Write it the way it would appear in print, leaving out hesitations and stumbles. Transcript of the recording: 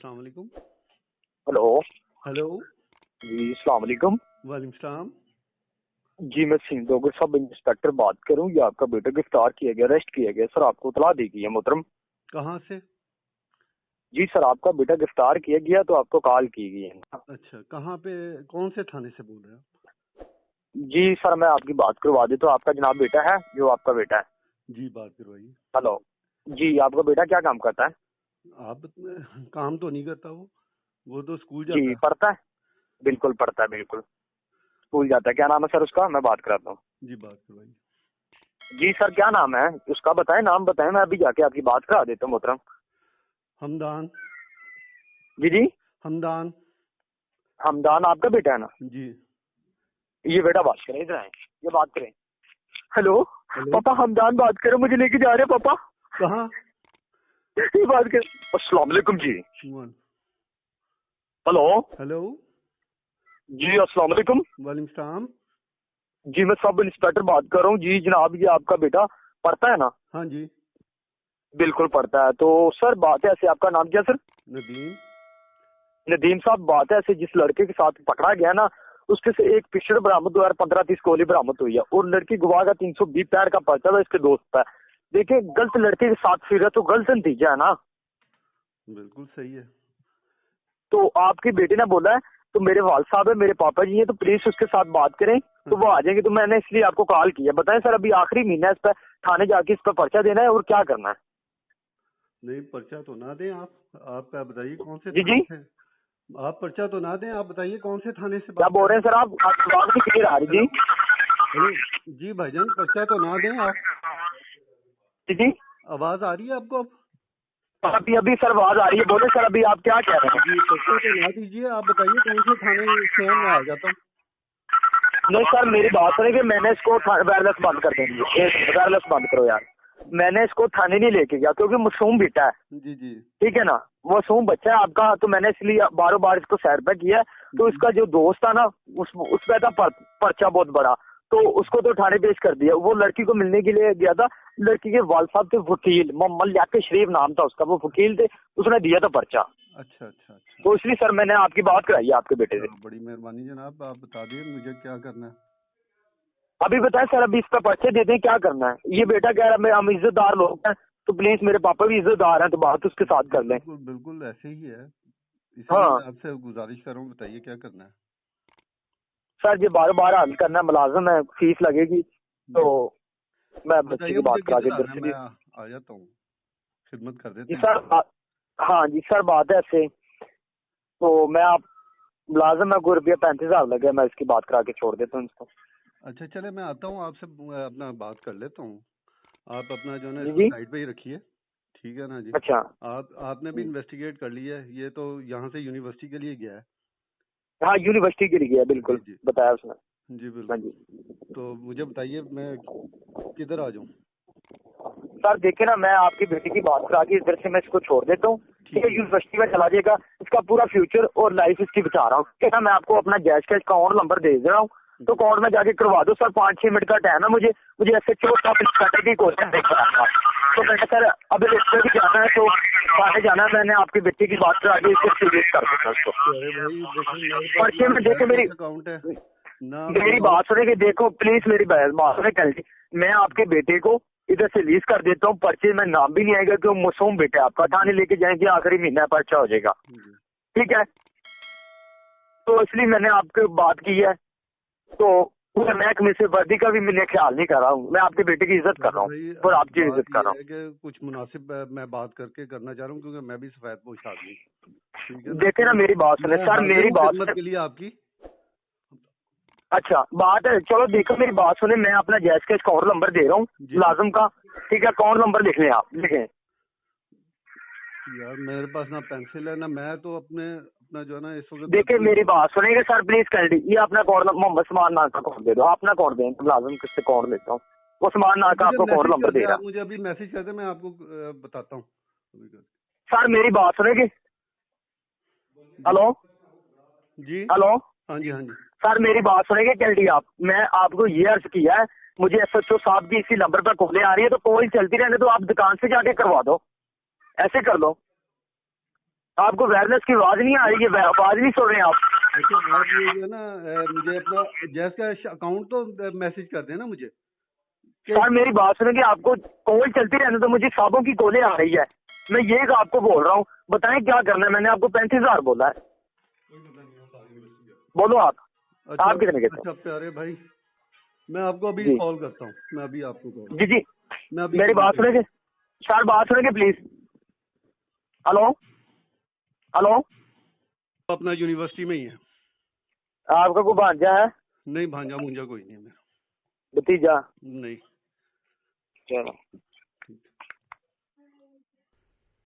अस्सलाम वालेकुम। Hello. Hello. जी अस्सलाम वालेकुम। वालेकुम सलाम। जी मैं सिंधोगर सब इंस्पेक्टर बात करूं। ये आपका बेटा गिरफ्तार किया गया, अरेस्ट किया गया सर। आपको इतला दी गई है मोहतरम। कहाँ से? जी सर, आपका बेटा गिरफ्तार किया गया तो आपको कॉल की गई है। अच्छा, कहाँ पे, कौन से थाने से बोल रहे हैं आप? जी सर, मैं आपकी बात करवा देता हूँ। आपका जनाब बेटा है, जो आपका बेटा है। जी, बात करवाइए। हेलो। जी, आपका बेटा क्या काम करता है? काम तो नहीं करता वो तो स्कूल जाता जी है। पढ़ता है। बिल्कुल पढ़ता है, बिल्कुल स्कूल जाता है। क्या नाम है सर उसका? मैं बात कराता हूँ। जी, बात करवाइए। जी सर, क्या नाम है उसका? बताएं, नाम बताएं, मैं अभी जाके आपकी बात करा देता हूँ मोहतरम। हमदान। जी जी। हमदान। हमदान आपका बेटा है ना? जी। ये बेटा बात करें, इधर आए, ये बात करें। हेलो। हेलो। पापा हमदान बात करें, मुझे लेके जा रहे हैं पापा। कहाँ? ये बात कर। अस्सलाम वालेकुम जी। हेलो। हेलो। जी अस्सलाम वालेकुम। वालेकुम सलाम। जी मैं सब इंस्पेक्टर बात कर रहा हूँ। जी जनाब, ये आपका बेटा पढ़ता है ना? हाँ जी। बिल्कुल पढ़ता है। तो सर बात है ऐसे, आपका नाम क्या सर? नदीम। नदीम साहब, बात है ऐसे, जिस लड़के के साथ पकड़ा गया ना, उसके से एक पिस्टल बरामद हुआ है, 15-30 गोली बरामद हुई है, और लड़की गवाह का 320 पैर का पर्चा था इसके दोस्त पे। देखिए, गलत लड़के के साथ फिर तो गलत नतीजा है ना। बिल्कुल सही है। तो आपके बेटे ने बोला है, तो मेरे वाल साहब है, मेरे पापा जी हैं, तो प्लीज उसके साथ बात करें तो वो आ जाएंगे। तो मैंने इसलिए आपको कॉल किया। बताएं सर, अभी आखिरी महीना है, इस पर थाने जाके इस पर पर्चा देना है और क्या करना है? नहीं, पर्चा तो ना दें आप बताइए कौन से जी थाने जी। से। आप पर्चा तो ना दें, आप बताइए कौन से थाने से क्या बात बोल कर रहे रहे हैं सर आप? आपकी बात नहीं क्लियर आ रही हैं? जी। हेलो। जी भाईजान, पर्चा तो ना दें आप। जी जी। आवाज आ रही है आपको अब? अभी अभी सर आवाज आ रही है, बोले सर, अभी आप क्या कह रहे हैं? जी, पर्चा तो ना दीजिए, आप बताइए कौन से थाने से हैं, मैं आ जाता हूँ। नहीं सर, मेरी बात सुनिए कि मैंने इसको वायरलेस बंद कर देंगे। वायरलेस बंद करो यार। मैंने इसको थाने नहीं लेके गया क्योंकि मासूम बेटा है। जी जी। ठीक है ना, वो मासूम बच्चा है आपका, तो मैंने इसलिए बारों बार इसको साइड पे किया। तो इसका जो दोस्त था ना, उस पे था पर्चा बहुत बड़ा, तो उसको तो थाने पेश कर दिया। वो लड़की को मिलने के लिए गया था। लड़की के वाल साहब थे वकील, मोहम्मद याके शरीफ नाम था उसका, वो वकील थे, उसने दिया था पर्चा। अच्छा अच्छा अच्छा। तो इसलिए सर मैंने आपकी बात कराई है आपके बेटे से। बड़ी मेहरबानी जनाब, आप बता दिए मुझे क्या करना है। अभी बताएं सर, अभी इस पर पर्चे देते हैं, क्या करना है? ये बेटा कह रहा है हम इज्जतदार लोग हैं, तो प्लीज, मेरे पापा भी इज्जतदार हैं, तो बात उसके साथ कर लें। बिल्कुल बिल्कुल ऐसे ही है, इसलिए हाँ मैं आपसे गुजारिश कर रहा हूँ, बताइए क्या करना है। सर, ये बार बार हल करना है, मुलाजिम है, फीस लगेगी, तो मैं बच्चे बताइए की मुझे बात करा के किधर इधर आना है, से मैं भी। आ जाता हूँ, खिदमत कर जी देते हैं। सर हाँ जी सर, बात है ऐसे, तो मैं आप मुलाजिम है, को रुपया 35,000 लगे, मैं इसकी बात करा के छोड़ देता हूँ इसको। अच्छा चले, मैं आता हूँ आपसे, अपना बात कर लेता हूँ। आप अपना जो है ना जी इसको जी। साइड पे ही रखिए, ठीक है ना जी। अच्छा। आपने भी इन्वेस्टिगेट कर लिया है, ये तो यहाँ से यूनिवर्सिटी के लिए गया है। हाँ यूनिवर्सिटी के लिए गया, बिल्कुल जी जी। बताया उसने। जी हाँ बिल्कुल। जी। तो मुझे बताइए मैं किधर आ जाऊँ? सर देखिए ना, मैं आपकी बेटी की बात करा के इधर से मैं इसको छोड़ देता हूँ। ठीक ठीक है, है। यूनिवर्सिटी में चला जाएगा, इसका पूरा फ्यूचर और लाइफ इसकी बचा रहा हूँ। ठीक है ना, मैं आपको अपना जैज का अकाउंट नंबर दे रहा हूँ, तो अकाउंट में जाके करवा दो सर। 5-6 मिनट का टाइम है मुझे ऐसे की क्वेश्चन देखना है। तो मैंने सर अभी रेस्टोरेंट भी जाना है, तो बाहर जाना है, मैंने आपकी बेटी की बात करा के इसको रिलीज कर दूंगा उसको। अरे भाई देखो, मेरे पास पर्चे ना में देखो मेरी अकाउंट है ना कोई मेरी और। बात सुने कि देखो प्लीज, मेरी बात सुने कल जी, मैं आपके बेटे को इधर से रिलीज कर देता हूँ। पर्चे में नाम भी नहीं आएगा कि वो मासूम बेटा है आपका, थाने लेके जाएंगे, आखिरी महीना पर्चा हो जाएगा। जी। ठीक है, तो इसलिए मैंने आपको बात की है। तो पूरे महकमे से वर्दी का भी मैंने ख्याल नहीं कर रहा हूँ, मैं आपके बेटे की इज्जत कर रहा हूँ भाई और आपकी बात इज्जत कर ये रहा हूँ। है कि कुछ मुनासिब मैं बात करके करना चाह रहा हूँ, क्योंकि मैं भी सफेद पोश आदमी, ठीक है ना, देखे ना, तो मेरी बात सुने मैं सर, हाजिर मेरी हूँ बात खिदमत सुने। के लिए आपकी। अच्छा बात है, चलो देखो मेरी बात सुने, मैं अपना जैस का अकाउंट नंबर दे रहा हूँ जी मुलाजिम का। ठीक है, अकाउंट नंबर लिख लें आप, लिखें। यार, मेरे पास ना पेंसिल है ना, मैं तो अपना जो है ना इस वक्त देखिए अपनी। मेरी बात सुनेंगे सर, प्लीज कर दी, ये अपना अकाउंट मोहम्मद समान नाम का अकाउंट दे दो, अपना अकाउंट दें, मुलाजिम किससे अकाउंट लेता हूँ, वो समान नाम का मुझे आपको अकाउंट मैसेज नंबर कर दे दे, रहा। आप मुझे अभी मैसेज कर दे, मैं आपको बताता हूँ अभी सर मेरी बात सुनेगी? जी हेलो। जी। हेलो। हाँ जी हाँ जी। सर मेरी बात सुनेंगे कल दी आप? मैं आपको ये अर्ज किया है, मुझे SHO साहब की इसी नंबर पर कॉलें आ रही है, तो कॉल चलती रहने, तो आप दुकान से जाके करवा दो, ऐसे कर लो। आपको अवेयरनेस की आवाज नहीं आ रही है, आवाज नहीं सुन रहे हैं आप? अच्छा आप ये जो है ना मुझे अपना जैस का अकाउंट तो मैसेज कर देना मुझे सर मेरी बात सुनेंगे, आपको कॉल चलती रहने तो मुझे साबों की कॉलें आ रही है, मैं ये आपको बोल रहा हूँ, बताएं क्या करना है? मैंने आपको 35,000 बोला है, बोलो आप। अच्छा, आप कितने कहते अच्छा प्यारे भाई, मैं आपको अभी जी। कॉल करता हूँ, मैं अभी आपको कॉल जी जी, मैं अभी मेरी बात सुनेंगे सर, बात सुनेंगे प्लीज। हेलो हेलो, अपना यूनिवर्सिटी में ही है। आपका कोई भांजा है? नहीं भांजा मुंजा कोई नहीं है मेरा, भतीजा? नहीं। चलो।